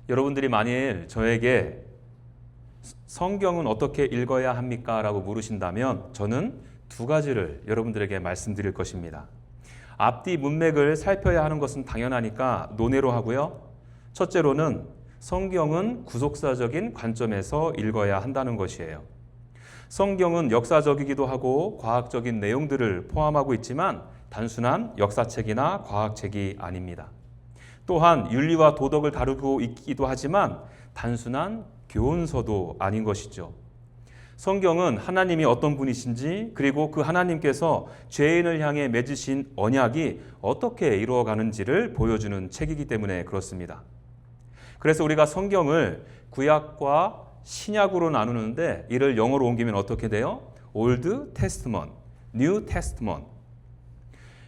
여러분들이 만일 저에게 성경은 어떻게 읽어야 합니까? 라고 물으신다면 저는 두 가지를 여러분들에게 말씀드릴 것입니다. 앞뒤 문맥을 살펴야 하는 것은 당연하니까 논외로 하고요. 첫째로는 성경은 구속사적인 관점에서 읽어야 한다는 것이에요. 성경은 역사적이기도 하고 과학적인 내용들을 포함하고 있지만 단순한 역사책이나 과학책이 아닙니다. 또한 윤리와 도덕을 다루고 있기도 하지만 단순한 교훈서도 아닌 것이죠. 성경은 하나님이 어떤 분이신지, 그리고 그 하나님께서 죄인을 향해 맺으신 언약이 어떻게 이루어가는지를 보여주는 책이기 때문에 그렇습니다. 그래서 우리가 성경을 구약과 신약으로 나누는데 이를 영어로 옮기면 어떻게 돼요? Old Testament, New Testament.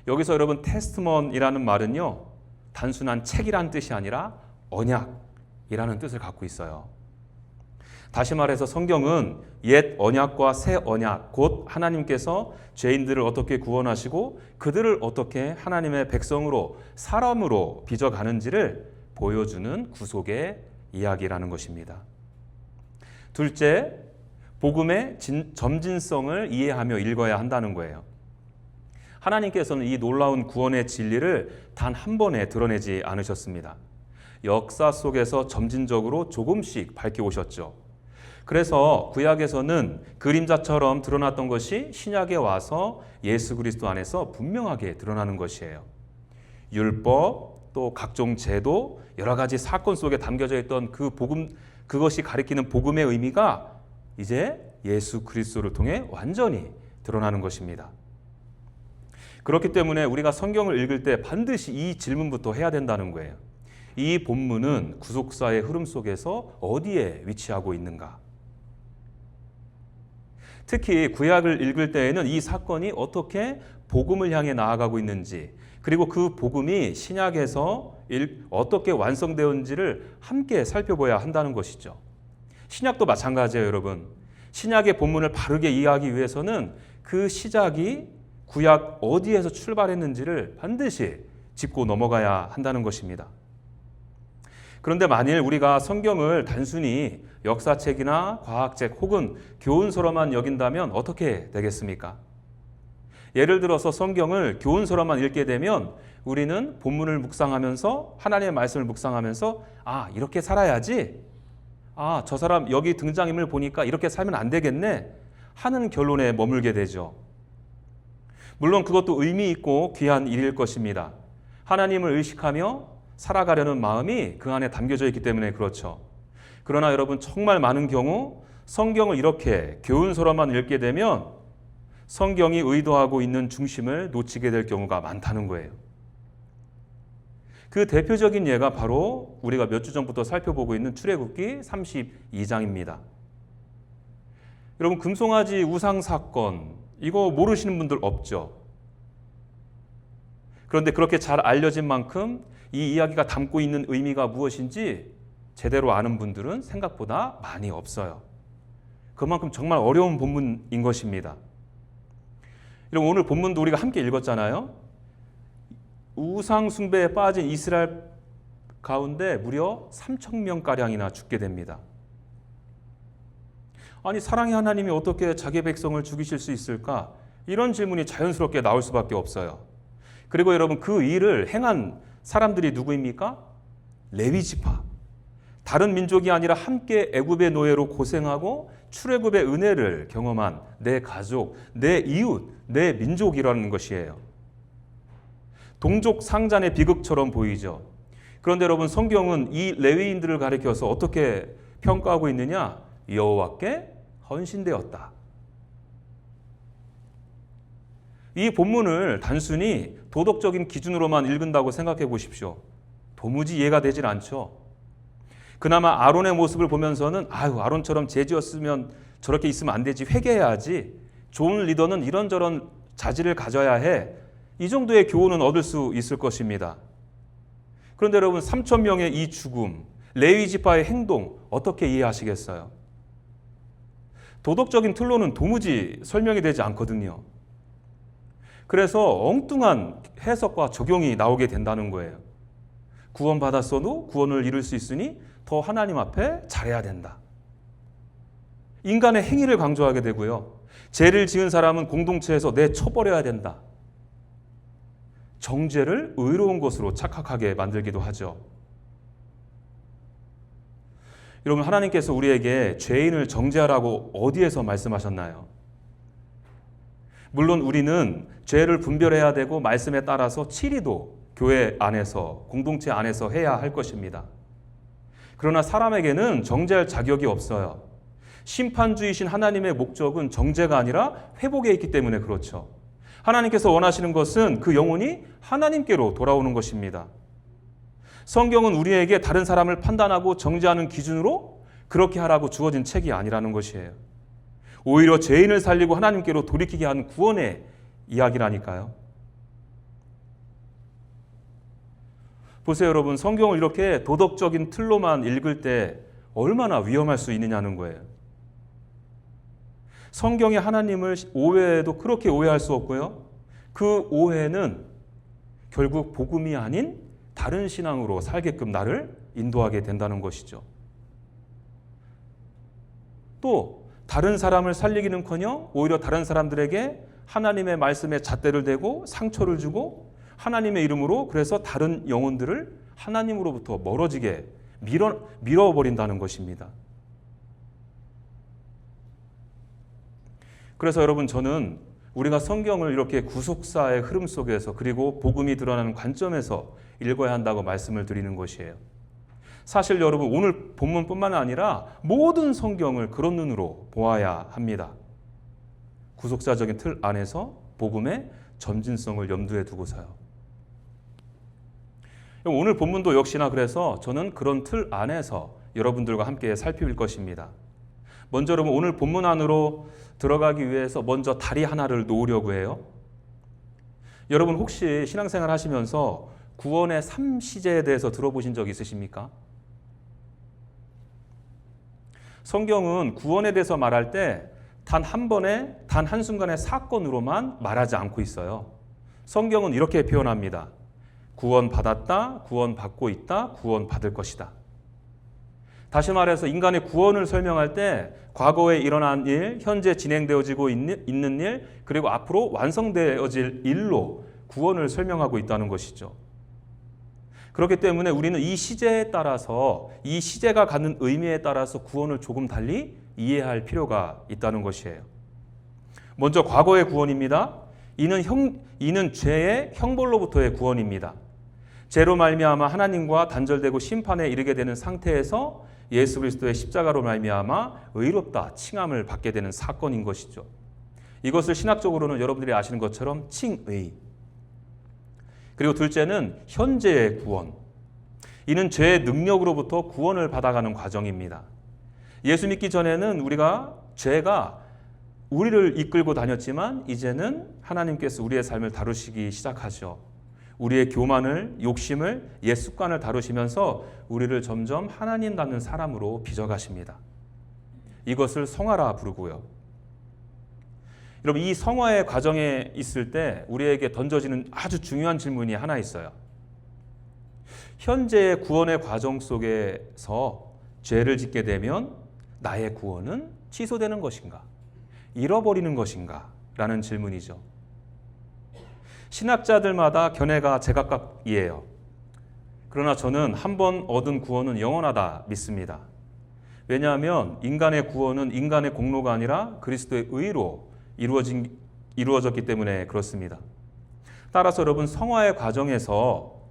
여기서 여러분 테스트먼이라는 말은요, 단순한 책이란 뜻이 아니라 언약이라는 뜻을 갖고 있어요. 다시 말해서 성경은 옛 언약과 새 언약, 곧 하나님께서 죄인들을 어떻게 구원하시고 그들을 어떻게 하나님의 백성으로, 사람으로 빚어가는지를 보여주는 구속의 이야기라는 것입니다. 둘째, 복음의 점진성을 이해하며 읽어야 한다는 거예요. 하나님께서는 이 놀라운 구원의 진리를 단 한 번에 드러내지 않으셨습니다. 역사 속에서 점진적으로 조금씩 밝혀오셨죠. 그래서 구약에서는 그림자처럼 드러났던 것이 신약에 와서 예수 그리스도 안에서 분명하게 드러나는 것이에요. 율법, 또 각종 제도, 여러 가지 사건 속에 담겨져 있던 그 복음, 그것이 가리키는 복음의 의미가 이제 예수 그리스도를 통해 완전히 드러나는 것입니다. 그렇기 때문에 우리가 성경을 읽을 때 반드시 이 질문부터 해야 된다는 거예요. 이 본문은 구속사의 흐름 속에서 어디에 위치하고 있는가? 특히 구약을 읽을 때에는 이 사건이 어떻게 복음을 향해 나아가고 있는지, 그리고 그 복음이 신약에서 어떻게 완성되었는지를 함께 살펴봐야 한다는 것이죠. 신약도 마찬가지예요, 여러분. 신약의 본문을 바르게 이해하기 위해서는 그 시작이 구약 어디에서 출발했는지를 반드시 짚고 넘어가야 한다는 것입니다. 그런데 만일 우리가 성경을 단순히 역사책이나 과학책 혹은 교훈서로만 여긴다면 어떻게 되겠습니까? 예를 들어서 성경을 교훈서로만 읽게 되면 우리는 본문을 묵상하면서, 하나님의 말씀을 묵상하면서, 아, 이렇게 살아야지, 아, 저 사람 여기 등장인물 보니까 이렇게 살면 안 되겠네 하는 결론에 머물게 되죠. 물론 그것도 의미 있고 귀한 일일 것입니다. 하나님을 의식하며 살아가려는 마음이 그 안에 담겨져 있기 때문에 그렇죠. 그러나 여러분, 정말 많은 경우 성경을 이렇게 교훈서로만 읽게 되면 성경이 의도하고 있는 중심을 놓치게 될 경우가 많다는 거예요. 그 대표적인 예가 바로 우리가 몇 주 전부터 살펴보고 있는 출애굽기 32장입니다. 여러분, 금송아지 우상 사건, 이거 모르시는 분들 없죠? 그런데 그렇게 잘 알려진 만큼 이 이야기가 담고 있는 의미가 무엇인지 제대로 아는 분들은 생각보다 많이 없어요. 그만큼 정말 어려운 본문인 것입니다. 여러분, 오늘 본문도 우리가 함께 읽었잖아요. 우상 숭배에 빠진 이스라엘 가운데 무려 3,000명가량이나 죽게 됩니다. 아니, 사랑의 하나님이 어떻게 자기 백성을 죽이실 수 있을까? 이런 질문이 자연스럽게 나올 수밖에 없어요. 그리고 여러분, 그 일을 행한 사람들이 누구입니까? 레위 지파. 다른 민족이 아니라 함께 애굽의 노예로 고생하고 출애굽의 은혜를 경험한 내 가족, 내 이웃, 내 민족이라는 것이에요. 동족 상잔의 비극처럼 보이죠. 그런데 여러분, 성경은 이 레위인들을 가리켜서 어떻게 평가하고 있느냐? 여호와께 헌신되었다. 이 본문을 단순히 도덕적인 기준으로만 읽는다고 생각해 보십시오. 도무지 이해가 되질 않죠. 그나마 아론의 모습을 보면서는 아유, 아론처럼 죄지었으면 저렇게 있으면 안 되지, 회개해야지, 좋은 리더는 이런저런 자질을 가져야 해, 이 정도의 교훈은 얻을 수 있을 것입니다. 그런데 여러분, 3,000명의 이 죽음, 레위 지파의 행동 어떻게 이해하시겠어요? 도덕적인 틀로는 도무지 설명이 되지 않거든요. 그래서 엉뚱한 해석과 적용이 나오게 된다는 거예요. 구원받았어도 구원을 이룰 수 있으니 더 하나님 앞에 잘해야 된다. 인간의 행위를 강조하게 되고요. 죄를 지은 사람은 공동체에서 내쳐버려야 된다. 정죄를 의로운 것으로 착각하게 만들기도 하죠. 여러분, 하나님께서 우리에게 죄인을 정죄하라고 어디에서 말씀하셨나요? 물론 우리는 죄를 분별해야 되고 말씀에 따라서 치리도 교회 안에서, 공동체 안에서 해야 할 것입니다. 그러나 사람에게는 정죄할 자격이 없어요. 심판주이신 하나님의 목적은 정죄가 아니라 회복에 있기 때문에 그렇죠. 하나님께서 원하시는 것은 그 영혼이 하나님께로 돌아오는 것입니다. 성경은 우리에게 다른 사람을 판단하고 정죄하는 기준으로 그렇게 하라고 주어진 책이 아니라는 것이에요. 오히려 죄인을 살리고 하나님께로 돌이키게 하는 구원의 이야기라니까요. 보세요, 여러분. 성경을 이렇게 도덕적인 틀로만 읽을 때 얼마나 위험할 수 있느냐는 거예요. 성경의 하나님을 오해해도 그렇게 오해할 수 없고요. 그 오해는 결국 복음이 아닌 다른 신앙으로 살게끔 나를 인도하게 된다는 것이죠. 또 다른 사람을 살리기는커녕 오히려 다른 사람들에게 하나님의 말씀에 잣대를 대고 상처를 주고 하나님의 이름으로 그래서 다른 영혼들을 하나님으로부터 멀어지게 밀어버린다는 것입니다. 그래서 여러분, 저는 우리가 성경을 이렇게 구속사의 흐름 속에서 그리고 복음이 드러나는 관점에서 읽어야 한다고 말씀을 드리는 것이에요. 사실 여러분, 오늘 본문뿐만 아니라 모든 성경을 그런 눈으로 보아야 합니다. 구속사적인 틀 안에서 복음의 점진성을 염두에 두고서요. 오늘 본문도 역시나 그래서 저는 그런 틀 안에서 여러분들과 함께 살펴볼 것입니다. 먼저 여러분, 오늘 본문 안으로 들어가기 위해서 먼저 다리 하나를 놓으려고 해요. 여러분, 혹시 신앙생활 하시면서 구원의 3시제에 대해서 들어보신 적 있으십니까? 성경은 구원에 대해서 말할 때 단 한 번에, 단 한순간의 사건으로만 말하지 않고 있어요. 성경은 이렇게 표현합니다. 구원받았다, 구원받고 있다, 구원받을 것이다. 다시 말해서 인간의 구원을 설명할 때 과거에 일어난 일, 현재 진행되어지고 있는 일, 그리고 앞으로 완성되어질 일로 구원을 설명하고 있다는 것이죠. 그렇기 때문에 우리는 이 시제에 따라서, 이 시제가 갖는 의미에 따라서 구원을 조금 달리 이해할 필요가 있다는 것이에요. 먼저 과거의 구원입니다. 이는 죄의 형벌로부터의 구원입니다. 죄로 말미암아 하나님과 단절되고 심판에 이르게 되는 상태에서 예수 그리스도의 십자가로 말미암아 의롭다 칭함을 받게 되는 사건인 것이죠. 이것을 신학적으로는 여러분들이 아시는 것처럼 칭의. 그리고 둘째는 현재의 구원. 이는 죄의 능력으로부터 구원을 받아가는 과정입니다. 예수 믿기 전에는 죄가 우리를 이끌고 다녔지만 이제는 하나님께서 우리의 삶을 다루시기 시작하죠. 우리의 교만을, 욕심을, 옛 습관을 다루시면서 우리를 점점 하나님 닮는 사람으로 빚어가십니다. 이것을 성화라 부르고요. 여러분, 이 성화의 과정에 있을 때 우리에게 던져지는 아주 중요한 질문이 하나 있어요. 현재의 구원의 과정 속에서 죄를 짓게 되면 나의 구원은 취소되는 것인가? 잃어버리는 것인가? 라는 질문이죠. 신학자들마다 견해가 제각각이에요. 그러나 저는 한 번 얻은 구원은 영원하다 믿습니다. 왜냐하면 인간의 구원은 인간의 공로가 아니라 그리스도의 의로 이루어졌기 때문에 그렇습니다. 따라서 여러분, 성화의 과정에서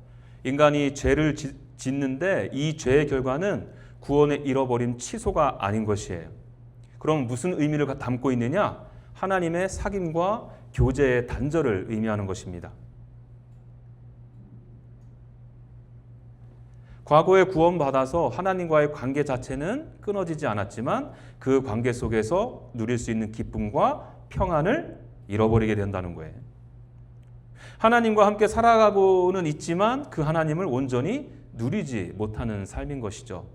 인간이 죄를 짓는데 이 죄의 결과는 구원의 잃어버림, 취소가 아닌 것이에요. 그럼 무슨 의미를 담고 있느냐? 하나님의 사귐과 교제의 단절을 의미하는 것입니다. 과거에 구원받아서 하나님과의 관계 자체는 끊어지지 않았지만 그 관계 속에서 누릴 수 있는 기쁨과 평안을 잃어버리게 된다는 거예요. 하나님과 함께 살아가고는 있지만 그 하나님을 온전히 누리지 못하는 삶인 것이죠.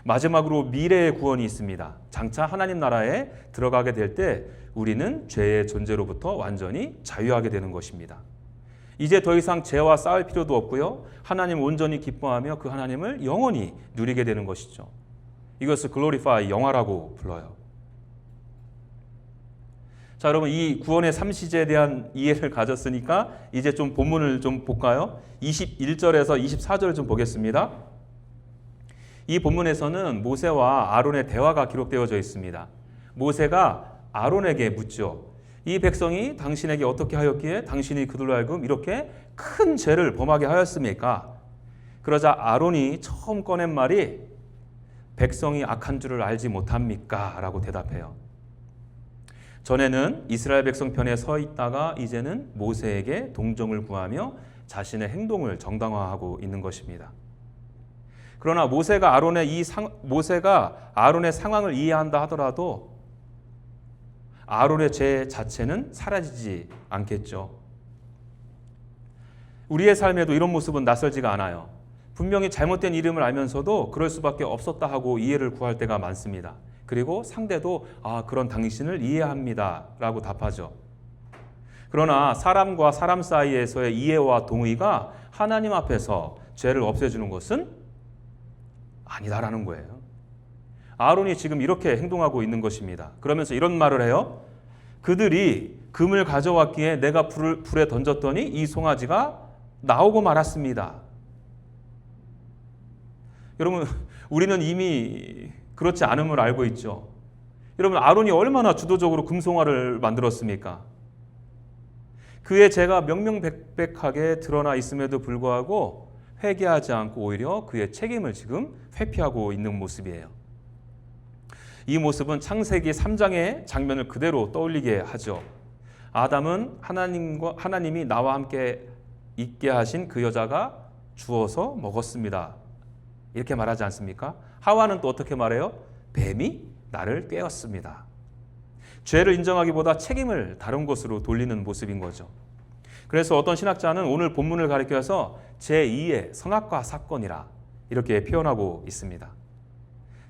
마지막으로 미래의 구원이 있습니다. 장차 하나님 나라에 들어가게 될 때 우리는 죄의 존재로부터 완전히 자유하게 되는 것입니다. 이제 더 이상 죄와 싸울 필요도 없고요. 하나님 온전히 기뻐하며 그 하나님을 영원히 누리게 되는 것이죠. 이것을 글로리파이, 영화라고 불러요. 자, 여러분, 이 구원의 삼시제에 대한 이해를 가졌으니까 이제 좀 본문을 좀 볼까요? 21절에서 24절 좀 보겠습니다. 이 본문에서는 모세와 아론의 대화가 기록되어져 있습니다. 모세가 아론에게 묻죠. 이 백성이 당신에게 어떻게 하였기에 당신이 그들로 하여금 이렇게 큰 죄를 범하게 하였습니까? 그러자 아론이 처음 꺼낸 말이 백성이 악한 줄을 알지 못합니까? 라고 대답해요. 전에는 이스라엘 백성 편에 서 있다가 이제는 모세에게 동정을 구하며 자신의 행동을 정당화하고 있는 것입니다. 그러나 모세가 아론의 상황을 이해한다 하더라도 아론의 죄 자체는 사라지지 않겠죠. 우리의 삶에도 이런 모습은 낯설지가 않아요. 분명히 잘못된 이름을 알면서도 그럴 수밖에 없었다 하고 이해를 구할 때가 많습니다. 그리고 상대도 그런 당신을 이해합니다 라고 답하죠. 그러나 사람과 사람 사이에서의 이해와 동의가 하나님 앞에서 죄를 없애주는 것은 아니다라는 거예요. 아론이 지금 이렇게 행동하고 있는 것입니다. 그러면서 이런 말을 해요. 그들이 금을 가져왔기에 내가 불에 던졌더니 이 송아지가 나오고 말았습니다. 여러분, 우리는 이미 그렇지 않음을 알고 있죠. 여러분, 아론이 얼마나 주도적으로 금송아를 만들었습니까? 그의 죄가 명명백백하게 드러나 있음에도 불구하고 회개하지 않고 오히려 그의 책임을 지금 회피하고 있는 모습이에요. 이 모습은 창세기 3장의 장면을 그대로 떠올리게 하죠. 아담은 하나님이 나와 함께 있게 하신 그 여자가 주어서 먹었습니다. 이렇게 말하지 않습니까? 하와는 또 어떻게 말해요? 뱀이 나를 꿰었습니다. 죄를 인정하기보다 책임을 다른 것으로 돌리는 모습인 거죠. 그래서 어떤 신학자는 오늘 본문을 가리켜서 제2의 선악과 사건이라 이렇게 표현하고 있습니다.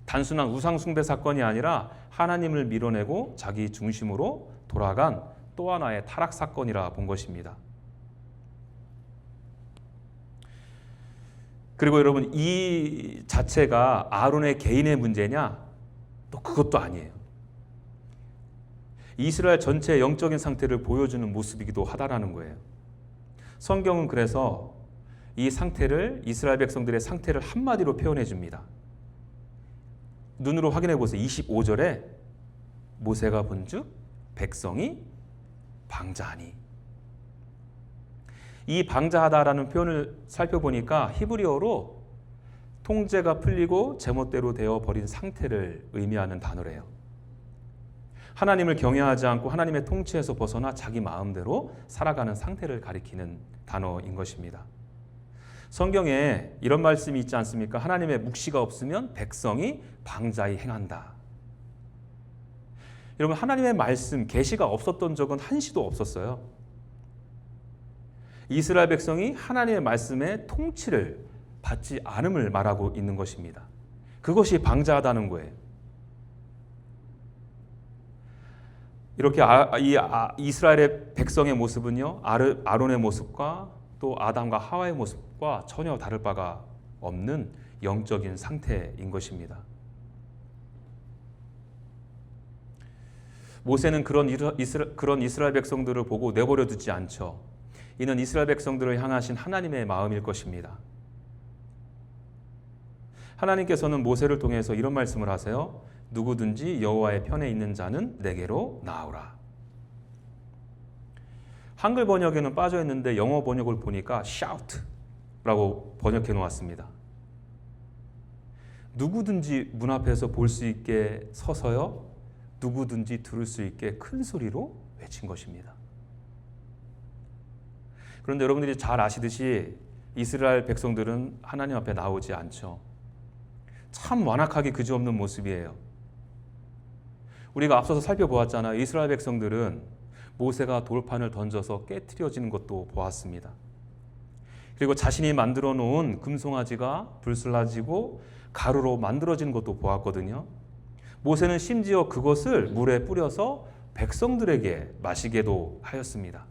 단순한 우상 숭배 사건이 아니라 하나님을 밀어내고 자기 중심으로 돌아간 또 하나의 타락 사건이라 본 것입니다. 그리고 여러분, 이 자체가 아론의 개인의 문제냐? 또 그것도 아니에요. 이스라엘 전체의 영적인 상태를 보여주는 모습이기도 하다라는 거예요. 성경은 그래서 이 상태를, 이스라엘 백성들의 상태를 한마디로 표현해 줍니다. 눈으로 확인해 보세요. 25절에 모세가 본즉 백성이 방자하니. 이 방자하다라는 표현을 살펴보니까 히브리어로 통제가 풀리고 제멋대로 되어 버린 상태를 의미하는 단어래요. 하나님을 경외하지 않고 하나님의 통치에서 벗어나 자기 마음대로 살아가는 상태를 가리키는 단어인 것입니다. 성경에 이런 말씀이 있지 않습니까? 하나님의 묵시가 없으면 백성이 방자히 행한다. 여러분, 하나님의 말씀, 계시가 없었던 적은 한시도 없었어요. 이스라엘 백성이 하나님의 말씀의 통치를 받지 않음을 말하고 있는 것입니다. 그것이 방자하다는 거예요. 이렇게 이스라엘의 백성의 모습은요, 아론의 모습과 또 아담과 하와의 모습과 전혀 다를 바가 없는 영적인 상태인 것입니다. 모세는 그런 이스라엘 백성들을 보고 내버려 두지 않죠. 이는 이스라엘 백성들을 향하신 하나님의 마음일 것입니다. 하나님께서는 모세를 통해서 이런 말씀을 하세요. 누구든지 여호와의 편에 있는 자는 내게로 나오라. 한글 번역에는 빠져 있는데 영어 번역을 보니까 shout라고 번역해 놓았습니다. 누구든지 문 앞에서 볼 수 있게 서서요. 누구든지 들을 수 있게 큰 소리로 외친 것입니다. 그런데 여러분들이 잘 아시듯이 이스라엘 백성들은 하나님 앞에 나오지 않죠. 참 완악하기 그지없는 모습이에요. 우리가 앞서서 살펴보았잖아요. 이스라엘 백성들은 모세가 돌판을 던져서 깨트려지는 것도 보았습니다. 그리고 자신이 만들어 놓은 금송아지가 불순라지고 가루로 만들어지는 것도 보았거든요. 모세는 심지어 그것을 물에 뿌려서 백성들에게 마시게도 하였습니다.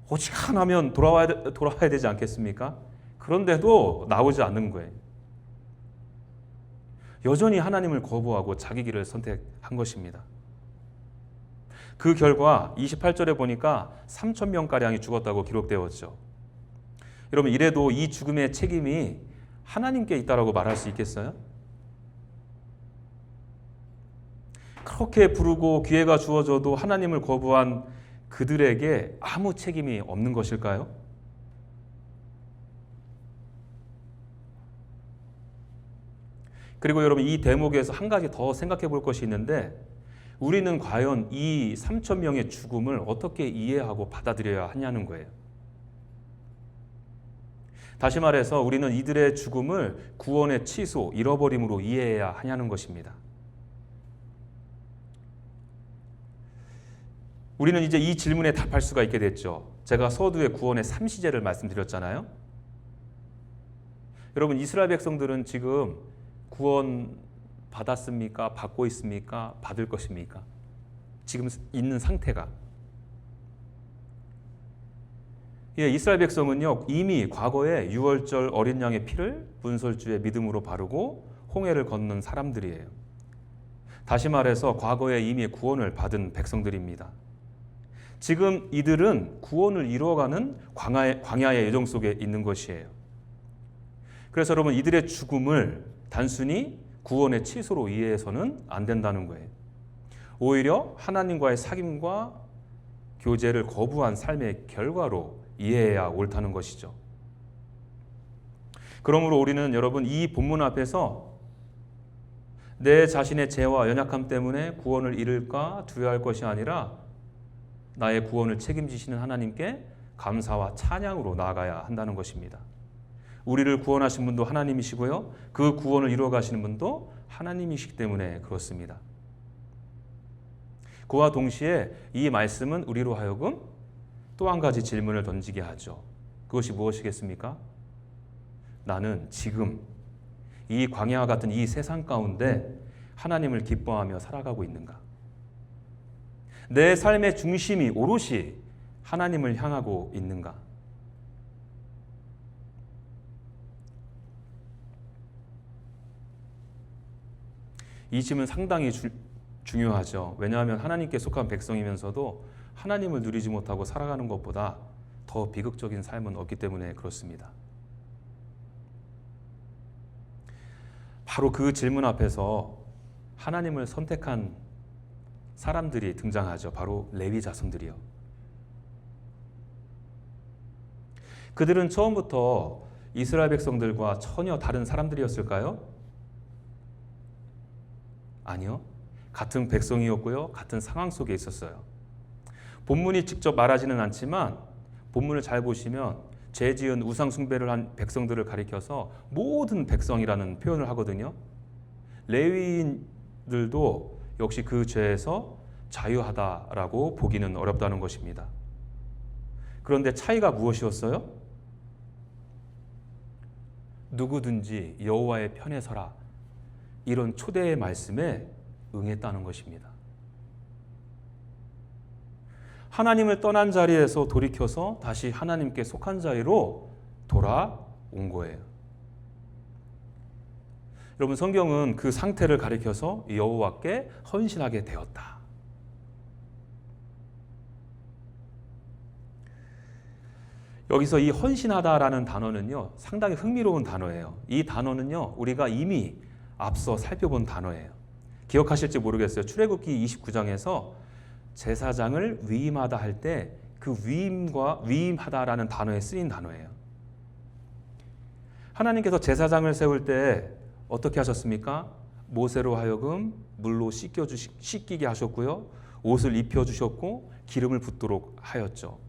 오직 하나면 돌아와야 되지 않겠습니까? 그런데도 나오지 않는 거예요. 여전히 하나님을 거부하고 자기 길을 선택한 것입니다. 그 결과 28절에 보니까 3천 명가량이 죽었다고 기록되었죠. 여러분, 이래도 이 죽음의 책임이 하나님께 있다라고 말할 수 있겠어요? 그렇게 부르고 기회가 주어져도 하나님을 거부한 그들에게 아무 책임이 없는 것일까요? 그리고 여러분, 이 대목에서 한 가지 더 생각해 볼 것이 있는데, 우리는 과연 이 3천 명의 죽음을 어떻게 이해하고 받아들여야 하냐는 거예요. 다시 말해서 우리는 이들의 죽음을 구원의 취소, 잃어버림으로 이해해야 하냐는 것입니다. 우리는 이제 이 질문에 답할 수가 있게 됐죠. 제가 서두에 구원의 3시제를 말씀드렸잖아요. 여러분, 이스라엘 백성들은 지금 구원 받았습니까? 받고 있습니까? 받을 것입니까? 지금 있는 상태가. 이스라엘 백성은요, 이미 과거에 유월절 어린 양의 피를 분솔주의 믿음으로 바르고 홍해를 건넌 사람들이에요. 다시 말해서 과거에 이미 구원을 받은 백성들입니다. 지금 이들은 구원을 이루어가는 광야의 여정 속에 있는 것이에요. 그래서 여러분, 이들의 죽음을 단순히 구원의 취소로 이해해서는 안 된다는 거예요. 오히려 하나님과의 사귐과 교제를 거부한 삶의 결과로 이해해야 옳다는 것이죠. 그러므로 우리는 여러분, 이 본문 앞에서 내 자신의 죄와 연약함 때문에 구원을 잃을까 두려워할 것이 아니라 나의 구원을 책임지시는 하나님께 감사와 찬양으로 나아가야 한다는 것입니다. 우리를 구원하신 분도 하나님이시고요, 그 구원을 이루어 가시는 분도 하나님이시기 때문에 그렇습니다. 그와 동시에 이 말씀은 우리로 하여금 또 한 가지 질문을 던지게 하죠. 그것이 무엇이겠습니까? 나는 지금 이 광야와 같은 이 세상 가운데 하나님을 기뻐하며 살아가고 있는가? 내 삶의 중심이 오롯이 하나님을 향하고 있는가? 이 질문 상당히 중요하죠. 왜냐하면 하나님께 속한 백성이면서도 하나님을 누리지 못하고 살아가는 것보다 더 비극적인 삶은 없기 때문에 그렇습니다. 바로 그 질문 앞에서 하나님을 선택한 사람들이 등장하죠. 바로 레위 자손들이요. 그들은 처음부터 이스라엘 백성들과 전혀 다른 사람들이었을까요? 아니요. 같은 백성이었고요, 같은 상황 속에 있었어요. 본문이 직접 말하지는 않지만 본문을 잘 보시면 죄 지은 우상 숭배를 한 백성들을 가리켜서 모든 백성이라는 표현을 하거든요. 레위인들도 역시 그 죄에서 자유하다라고 보기는 어렵다는 것입니다. 그런데 차이가 무엇이었어요? 누구든지 여호와의 편에 서라, 이런 초대의 말씀에 응했다는 것입니다. 하나님을 떠난 자리에서 돌이켜서 다시 하나님께 속한 자리로 돌아온 거예요. 여러분, 성경은 그 상태를 가리켜서 여호와께 헌신하게 되었다. 여기서 이 헌신하다라는 단어는요, 상당히 흥미로운 단어예요. 이 단어는요, 우리가 이미 앞서 살펴본 단어예요. 기억하실지 모르겠어요. 출애굽기 29장에서 제사장을 위임하다 할 때 그 위임과 위임하다라는 단어에 쓰인 단어예요. 하나님께서 제사장을 세울 때 어떻게 하셨습니까? 모세로 하여금 물로 씻기게 하셨고요, 옷을 입혀주셨고 기름을 붓도록 하였죠.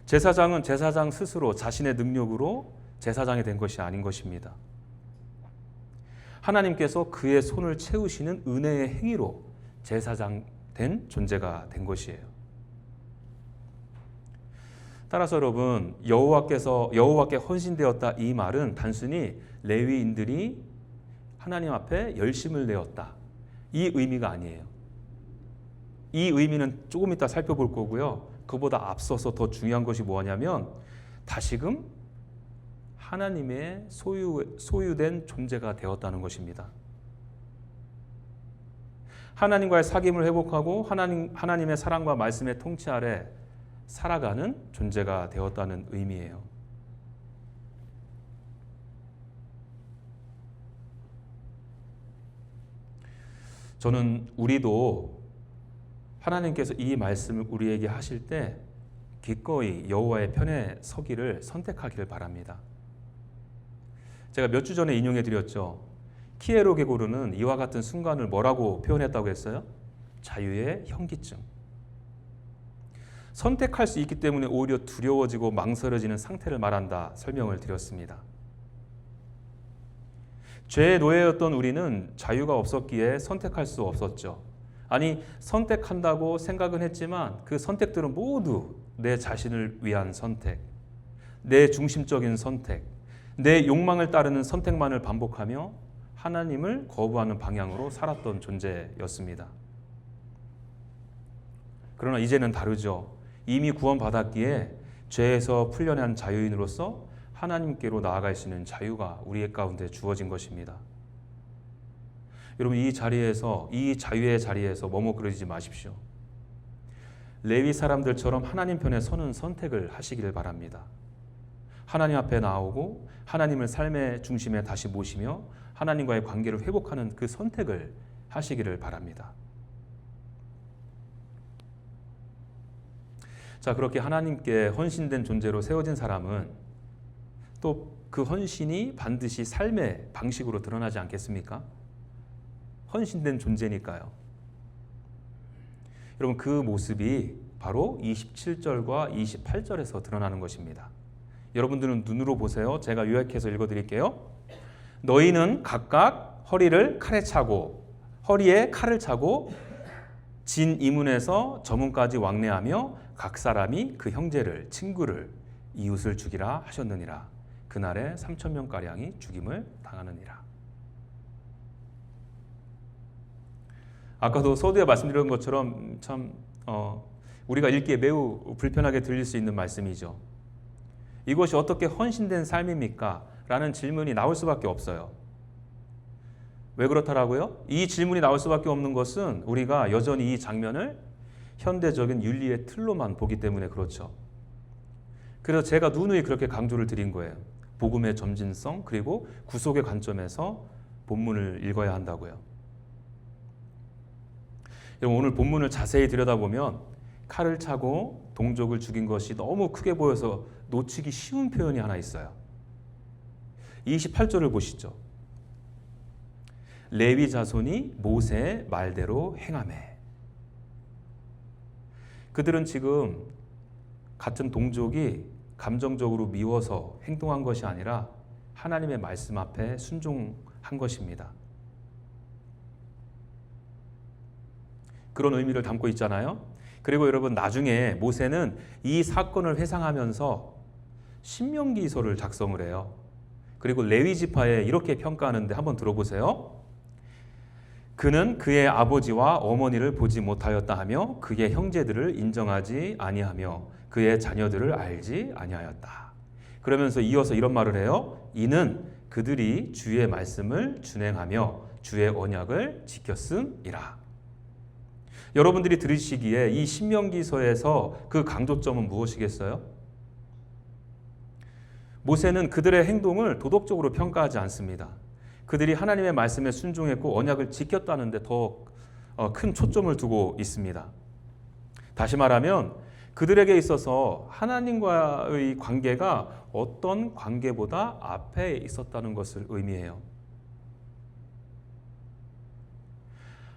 제사장은 제사장 스스로 자신의 능력으로 제사장이 된 것이 아닌 것입니다. 하나님께서 그의 손을 채우시는 은혜의 행위로 제사장 된 존재가 된 것이에요. 따라서 여러분, 여호와께 헌신되었다, 이 말은 단순히 레위인들이 하나님 앞에 열심을 내었다, 이 의미가 아니에요. 이 의미는 조금 이따 살펴볼 거고요, 그보다 앞서서 더 중요한 것이 뭐냐면 다시금 하나님의 소유된 존재가 되었다는 것입니다. 하나님과의 사귐을 회복하고 하나님의 사랑과 말씀의 통치 아래 살아가는 존재가 되었다는 의미예요. 저는 우리도 하나님께서 이 말씀을 우리에게 하실 때 기꺼이 여호와의 편에 서기를 선택하기를 바랍니다. 제가 몇 주 전에 인용해 드렸죠. 키에로게고르는 이와 같은 순간을 뭐라고 표현했다고 했어요? 자유의 현기증. 선택할 수 있기 때문에 오히려 두려워지고 망설여지는 상태를 말한다 설명을 드렸습니다. 죄의 노예였던 우리는 자유가 없었기에 선택할 수 없었죠. 아니, 선택한다고 생각은 했지만 그 선택들은 모두 내 자신을 위한 선택, 내 중심적인 선택, 내 욕망을 따르는 선택만을 반복하며 하나님을 거부하는 방향으로 살았던 존재였습니다. 그러나 이제는 다르죠. 이미 구원받았기에 죄에서 풀려난 자유인으로서 하나님께로 나아갈 수 있는 자유가 우리의 가운데 주어진 것입니다. 여러분, 이 자유의 자리에서 머뭇거리지 마십시오. 레위 사람들처럼 하나님 편에 서는 선택을 하시기를 바랍니다. 하나님 앞에 나오고 하나님을 삶의 중심에 다시 모시며 하나님과의 관계를 회복하는 그 선택을 하시기를 바랍니다. 자, 그렇게 하나님께 헌신된 존재로 세워진 사람은 또 그 헌신이 반드시 삶의 방식으로 드러나지 않겠습니까? 헌신된 존재니까요. 여러분, 그 모습이 바로 27절과 28절에서 드러나는 것입니다. 여러분들은 눈으로 보세요. 제가 요약해서 읽어드릴게요. 너희는 각각 허리에 칼을 차고 진 이문에서 저문까지 왕래하며 각 사람이 그 형제를, 친구를, 이웃을 죽이라 하셨느니라. 그날에 3,000명가량이 죽임을 당하느니라. 아까도 서두에 말씀드린 것처럼 참 우리가 읽기에 매우 불편하게 들릴 수 있는 말씀이죠. 이것이 어떻게 헌신된 삶입니까? 라는 질문이 나올 수밖에 없어요. 왜 그렇다라고요? 이 질문이 나올 수밖에 없는 것은 우리가 여전히 이 장면을 현대적인 윤리의 틀로만 보기 때문에 그렇죠. 그래서 제가 누누이 그렇게 강조를 드린 거예요. 복음의 점진성 그리고 구속의 관점에서 본문을 읽어야 한다고요. 여러분, 오늘 본문을 자세히 들여다보면 칼을 차고 동족을 죽인 것이 너무 크게 보여서 놓치기 쉬운 표현이 하나 있어요. 28절을 보시죠. 레위 자손이 모세의 말대로 행하매. 그들은 지금 같은 동족이 감정적으로 미워서 행동한 것이 아니라 하나님의 말씀 앞에 순종한 것입니다. 그런 의미를 담고 있잖아요. 그리고 여러분, 나중에 모세는 이 사건을 회상하면서 신명기서를 작성을 해요. 그리고 레위 지파에 이렇게 평가하는데 한번 들어보세요. 그는 그의 아버지와 어머니를 보지 못하였다 하며 그의 형제들을 인정하지 아니하며 그의 자녀들을 알지 아니하였다. 그러면서 이어서 이런 말을 해요. 이는 그들이 주의 말씀을 준행하며 주의 언약을 지켰음이라. 여러분들이 들으시기에 이 신명기서에서 그 강조점은 무엇이겠어요? 모세는 그들의 행동을 도덕적으로 평가하지 않습니다. 그들이 하나님의 말씀에 순종했고 언약을 지켰다는 데 더 큰 초점을 두고 있습니다. 다시 말하면 그들에게 있어서 하나님과의 관계가 어떤 관계보다 앞에 있었다는 것을 의미해요.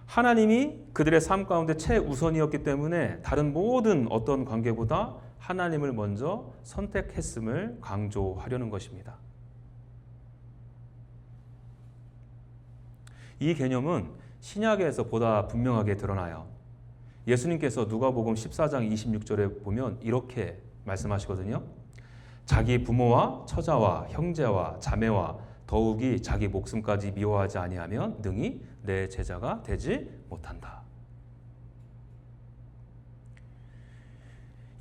하나님이 그들의 삶 가운데 최우선이었기 때문에 다른 모든 어떤 관계보다 하나님을 먼저 선택했음을 강조하려는 것입니다. 이 개념은 신약에서 보다 분명하게 드러나요. 예수님께서 누가복음 14장 26절에 보면 이렇게 말씀하시거든요. 자기 부모와 처자와 형제와 자매와 더욱이 자기 목숨까지 미워하지 아니하면 능히 내 제자가 되지 못한다.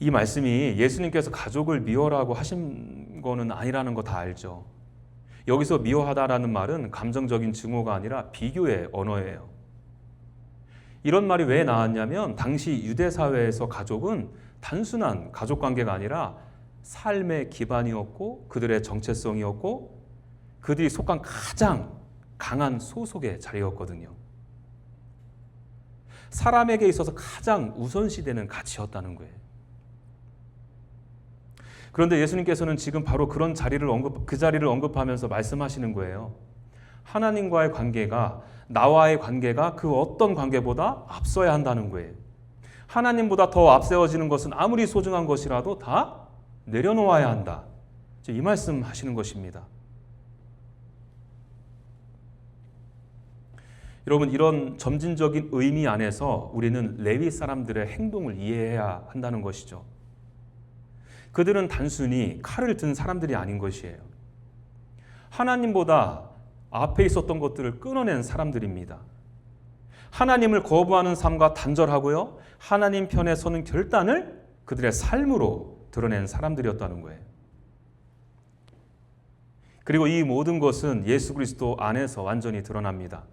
이 말씀이 예수님께서 가족을 미워라고 하신 거는 아니라는 거 다 알죠. 여기서 미워하다라는 말은 감정적인 증오가 아니라 비교의 언어예요. 이런 말이 왜 나왔냐면 당시 유대 사회에서 가족은 단순한 가족 관계가 아니라 삶의 기반이었고 그들의 정체성이었고 그들이 속한 가장 강한 소속의 자리였거든요. 사람에게 있어서 가장 우선시되는 가치였다는 거예요. 그런데 예수님께서는 지금 바로 그런 그 자리를 언급하면서 말씀하시는 거예요. 하나님과의 관계가, 나와의 관계가 그 어떤 관계보다 앞서야 한다는 거예요. 하나님보다 더 앞세워지는 것은 아무리 소중한 것이라도 다 내려놓아야 한다. 이 말씀 하시는 것입니다. 여러분, 이런 점진적인 의미 안에서 우리는 레위 사람들의 행동을 이해해야 한다는 것이죠. 그들은 단순히 칼을 든 사람들이 아닌 것이에요. 하나님보다 앞에 있었던 것들을 끊어낸 사람들입니다. 하나님을 거부하는 삶과 단절하고요, 하나님 편에 서는 결단을 그들의 삶으로 드러낸 사람들이었다는 거예요. 그리고 이 모든 것은 예수 그리스도 안에서 완전히 드러납니다.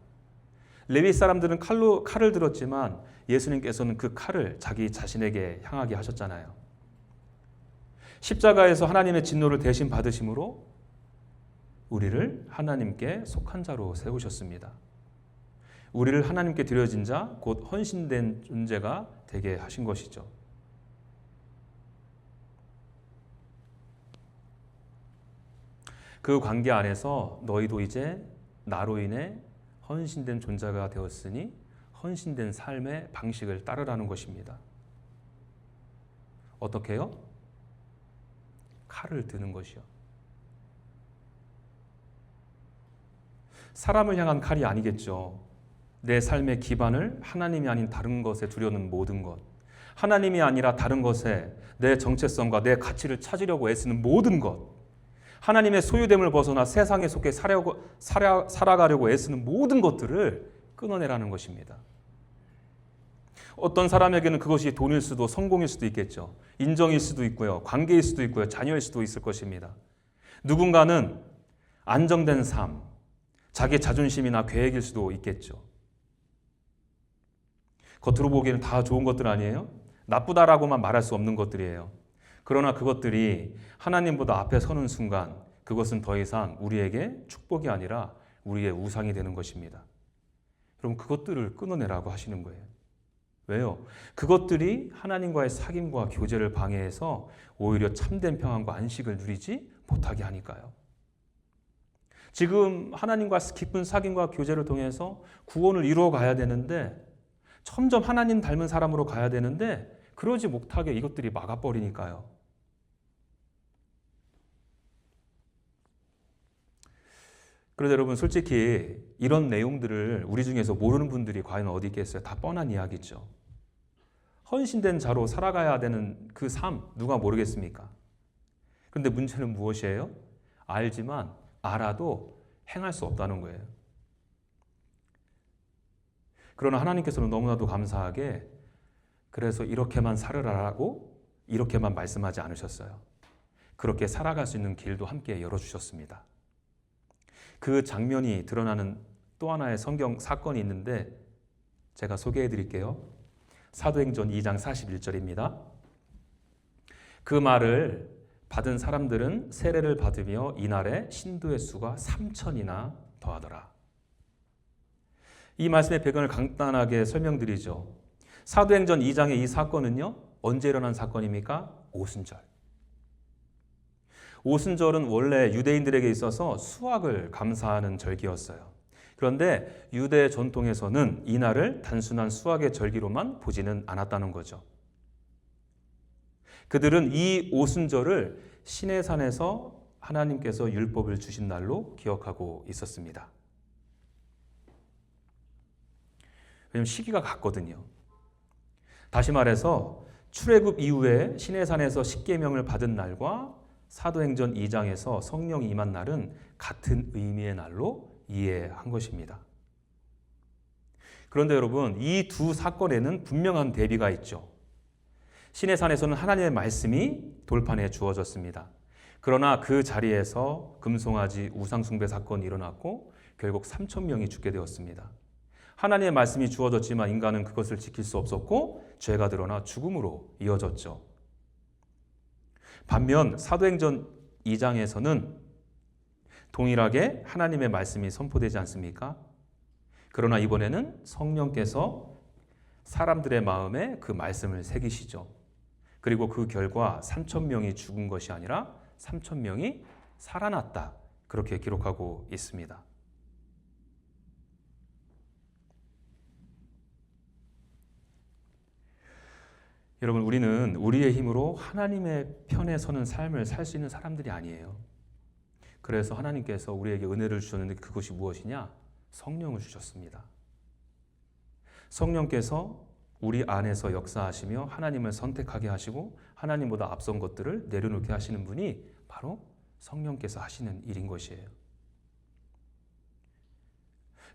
레위 사람들은 칼을 들었지만 예수님께서는 그 칼을 자기 자신에게 향하게 하셨잖아요. 십자가에서 하나님의 진노를 대신 받으심으로 우리를 하나님께 속한 자로 세우셨습니다. 우리를 하나님께 드려진 자, 곧 헌신된 존재가 되게 하신 것이죠. 그 관계 안에서 너희도 이제 나로 인해 헌신된 존재가 되었으니 헌신된 삶의 방식을 따르라는 것입니다. 어떻게 해요? 칼을 드는 것이요. 사람을 향한 칼이 아니겠죠. 내 삶의 기반을 하나님이 아닌 다른 것에 두려는 모든 것, 하나님이 아니라 다른 것에 내 정체성과 내 가치를 찾으려고 애쓰는 모든 것, 하나님의 소유됨을 벗어나 세상에 속해 살아가려고 애쓰는 모든 것들을 끊어내라는 것입니다. 어떤 사람에게는 그것이 돈일 수도 성공일 수도 있겠죠. 인정일 수도 있고요. 관계일 수도 있고요. 자녀일 수도 있을 것입니다. 누군가는 안정된 삶, 자기 자존심이나 계획일 수도 있겠죠. 겉으로 보기에는 다 좋은 것들 아니에요? 나쁘다라고만 말할 수 없는 것들이에요. 그러나 그것들이 하나님보다 앞에 서는 순간 그것은 더 이상 우리에게 축복이 아니라 우리의 우상이 되는 것입니다. 여러분, 그것들을 끊어내라고 하시는 거예요. 왜요? 그것들이 하나님과의 사귐과 교제를 방해해서 오히려 참된 평안과 안식을 누리지 못하게 하니까요. 지금 하나님과 깊은 사귐과 교제를 통해서 구원을 이루어 가야 되는데, 점점 하나님 닮은 사람으로 가야 되는데 그러지 못하게 이것들이 막아버리니까요. 그런데 여러분, 솔직히 이런 내용들을 우리 중에서 모르는 분들이 과연 어디 있겠어요? 다 뻔한 이야기죠. 헌신된 자로 살아가야 되는 그 삶, 누가 모르겠습니까? 그런데 문제는 무엇이에요? 알지만 알아도 행할 수 없다는 거예요. 그러나 하나님께서는 너무나도 감사하게 그래서 이렇게만 살으라고 이렇게만 말씀하지 않으셨어요. 그렇게 살아갈 수 있는 길도 함께 열어주셨습니다. 그 장면이 드러나는 또 하나의 성경 사건이 있는데 제가 소개해 드릴게요. 사도행전 2장 41절입니다. 그 말을 받은 사람들은 세례를 받으며 이날에 신도의 수가 3,000이나 더하더라. 이 말씀의 배경을 간단하게 설명드리죠. 사도행전 2장의 이 사건은요, 언제 일어난 사건입니까? 오순절. 오순절은 원래 유대인들에게 있어서 수확을 감사하는 절기였어요. 그런데 유대 전통에서는 이날을 단순한 수확의 절기로만 보지는 않았다는 거죠. 그들은 이 오순절을 시내산에서 하나님께서 율법을 주신 날로 기억하고 있었습니다. 왜냐하면 시기가 같거든요. 다시 말해서 출애굽 이후에 시내산에서 십계명을 받은 날과 사도행전 2장에서 성령이 임한 날은 같은 의미의 날로 이해한 것입니다. 그런데 여러분, 이 두 사건에는 분명한 대비가 있죠. 시내산에서는 하나님의 말씀이 돌판에 주어졌습니다. 그러나 그 자리에서 금송아지 우상숭배 사건이 일어났고 결국 3천 명이 죽게 되었습니다. 하나님의 말씀이 주어졌지만 인간은 그것을 지킬 수 없었고 죄가 드러나 죽음으로 이어졌죠. 반면 사도행전 2장에서는 동일하게 하나님의 말씀이 선포되지 않습니까? 그러나 이번에는 성령께서 사람들의 마음에 그 말씀을 새기시죠. 그리고 그 결과 3천 명이 죽은 것이 아니라 3천 명이 살아났다. 그렇게 기록하고 있습니다. 여러분, 우리는 우리의 힘으로 하나님의 편에 서는 삶을 살 수 있는 사람들이 아니에요. 그래서 하나님께서 우리에게 은혜를 주셨는데 그것이 무엇이냐? 성령을 주셨습니다. 성령께서 우리 안에서 역사하시며 하나님을 선택하게 하시고 하나님보다 앞선 것들을 내려놓게 하시는 분이 바로 성령께서 하시는 일인 것이에요.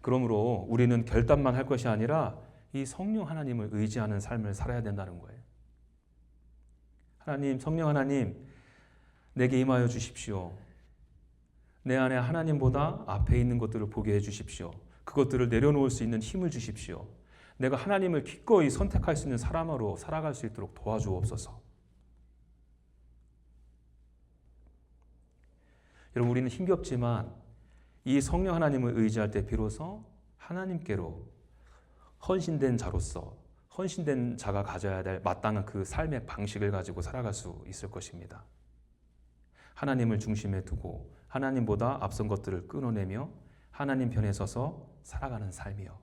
그러므로 우리는 결단만 할 것이 아니라 이 성령 하나님을 의지하는 삶을 살아야 된다는 거예요. 하나님, 성령 하나님, 내게 임하여 주십시오. 내 안에 하나님보다 앞에 있는 것들을 보게 해 주십시오. 그것들을 내려놓을 수 있는 힘을 주십시오. 내가 하나님을 기꺼이 선택할 수 있는 사람으로 살아갈 수 있도록 도와주옵소서. 여러분, 우리는 힘겹지만 이 성령 하나님을 의지할 때 비로소 하나님께로 헌신된 자로서 헌신된 자가 가져야 될 마땅한 그 삶의 방식을 가지고 살아갈 수 있을 것입니다. 하나님을 중심에 두고 하나님보다 앞선 것들을 끊어내며 하나님 편에 서서 살아가는 삶이요.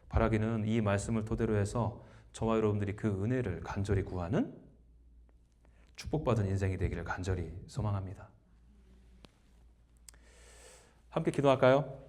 바라기는 이 말씀을 토대로 해서 저와 여러분들이 그 은혜를 간절히 구하는 축복받은 인생이 되기를 간절히 소망합니다. 함께 기도할까요?